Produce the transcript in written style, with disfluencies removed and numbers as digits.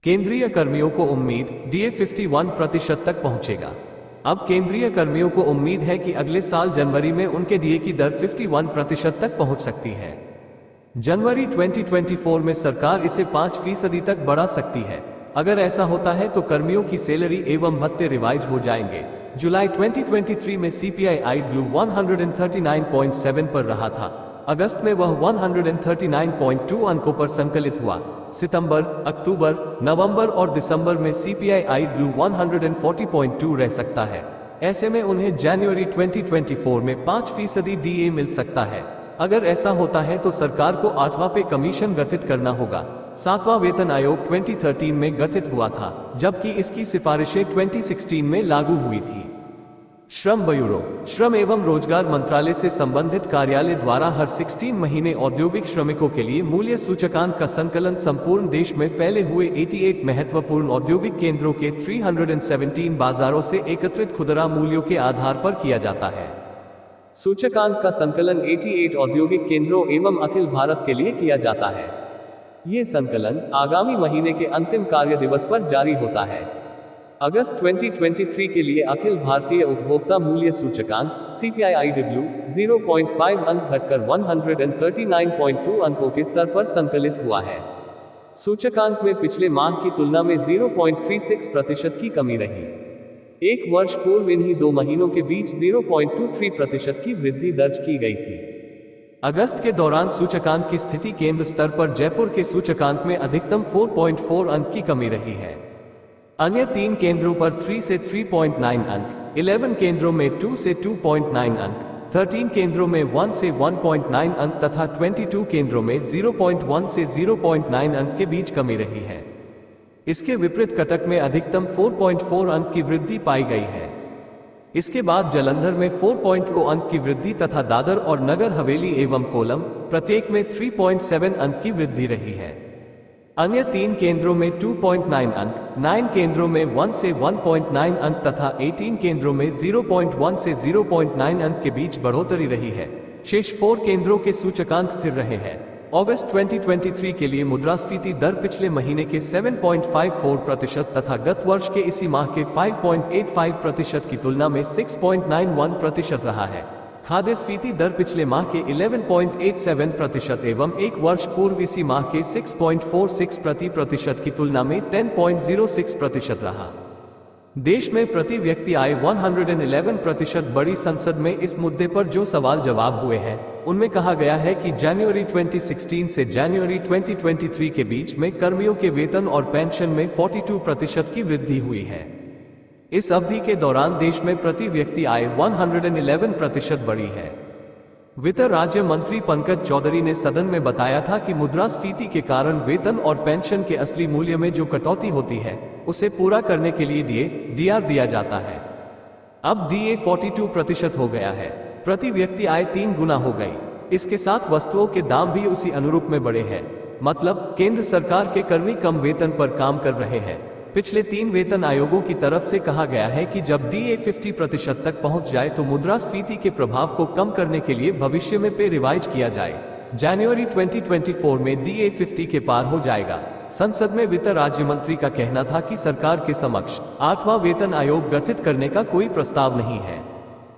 केंद्रीय कर्मियों को उम्मीद डीए 51% तक पहुंचेगा। अब केंद्रीय कर्मियों को उम्मीद है कि अगले साल जनवरी में उनके डीए की दर 51% तक पहुंच सकती है। जनवरी 2024 में सरकार इसे 5% तक बढ़ा सकती है। अगर ऐसा होता है तो कर्मियों की सैलरी एवं भत्ते रिवाइज हो जाएंगे। जुलाई 2023 में सीपीआई ब्लू 139.7 पर रहा था। अगस्त में वह 139.2 अंकों पर संकलित हुआ। सितंबर, अक्टूबर, नवंबर और दिसंबर में सीपीआई ब्लू 140.2 रह सकता है। ऐसे में उन्हें जनवरी 2024 में 5% डीए मिल सकता है। अगर ऐसा होता है तो सरकार को 8वां पे कमीशन गठित करना होगा। 7वां वेतन आयोग 2013 में गठित हुआ था, जबकि इसकी सिफारिशें 2016 में लागू हुई थी। श्रम ब्यूरो, श्रम एवं रोजगार मंत्रालय से संबंधित कार्यालय द्वारा हर 16 महीने औद्योगिक श्रमिकों के लिए मूल्य सूचकांक का संकलन संपूर्ण देश में फैले हुए 88 महत्वपूर्ण औद्योगिक केंद्रों के 317 बाजारों से एकत्रित खुदरा मूल्यों के आधार पर किया जाता है। सूचकांक का संकलन 88 औद्योगिक केंद्रों एवं अखिल भारत के लिए किया जाता है। ये संकलन आगामी महीने के अंतिम कार्य दिवस पर जारी होता है। अगस्त 2023 के लिए अखिल भारतीय उपभोक्ता मूल्य सूचकांक CPIIW 0.5 अंक घटकर 139.2 अंकों के स्तर पर संकलित हुआ है। सूचकांक में पिछले माह की तुलना में 0.36% की कमी रही। एक वर्ष पूर्व इन्हीं 2 महीनों के बीच 0.23% की वृद्धि दर्ज की गई थी। अगस्त के दौरान सूचकांक की स्थिति केंद्र स्तर पर जयपुर के सूचकांक में अधिकतम 4.4 अंक की कमी रही है। अन्य 3 केंद्रों पर 3 से 3.9 अंक, 11 केंद्रों में 2 से 2.9 अंक, 13 केंद्रों में 1 से 1.9 अंक तथा 22 केंद्रों में 0.1 से 0.9 अंक के बीच कमी रही है। इसके विपरीत कटक में अधिकतम 4.4 अंक की वृद्धि पाई गई है। इसके बाद जालंधर में 4.0 अंक की वृद्धि तथा दादर और नगर हवेली एवं कोलम प्रत्येक में 3.7 अंक की वृद्धि रही है। अन्य 3 केंद्रों में 2.9 अंक, 9 केंद्रों में 1 से 1.9 अंक तथा 18 केंद्रों में 0.1 से 0.9 अंक के बीच बढ़ोतरी रही है। शेष 4 केंद्रों के सूचकांक स्थिर रहे हैं। अगस्त 2023 के लिए मुद्रास्फीति दर पिछले महीने के 7.54% तथा गत वर्ष के इसी माह के 5.85% की तुलना में 6.91% रहा है। खाद्यस्फीति दर पिछले माह के 11.87% एवं एक वर्ष पूर्व इसी माह के 6.46% की तुलना में 10.06% रहा। देश में प्रति व्यक्ति आय 111% बढ़ी। संसद में इस मुद्दे पर जो सवाल जवाब हुए हैं उनमें कहा गया है कि जनवरी 2016 से जनवरी 2023 के बीच में कर्मियों के वेतन और पेंशन में 42% की वृद्धि हुई है। इस अवधि के दौरान देश में प्रति व्यक्ति आय 111% बढ़ी है। वित्त राज्य मंत्री पंकज चौधरी ने सदन में बताया था कि मुद्रास्फीति के कारण वेतन और पेंशन के असली मूल्य में जो कटौती होती है उसे पूरा करने के लिए डीआर दिया जाता है। अब डीए 42% हो गया है। प्रति व्यक्ति आय 3 गुना हो गई। इसके साथ वस्तुओं के दाम भी उसी अनुरूप में बढ़े हैं। मतलब केंद्र सरकार के कर्मी कम वेतन पर काम कर रहे हैं। पिछले 3 वेतन आयोगों की तरफ से कहा गया है कि जब डीए 50% तक पहुंच जाए तो मुद्रास्फीति के प्रभाव को कम करने के लिए भविष्य में पे रिवाइज किया जाए। जनवरी 2024 में डीए 50 के पार हो जाएगा। संसद में वित्त राज्य मंत्री का कहना था कि सरकार के समक्ष 8वां वेतन आयोग गठित करने का कोई प्रस्ताव नहीं है।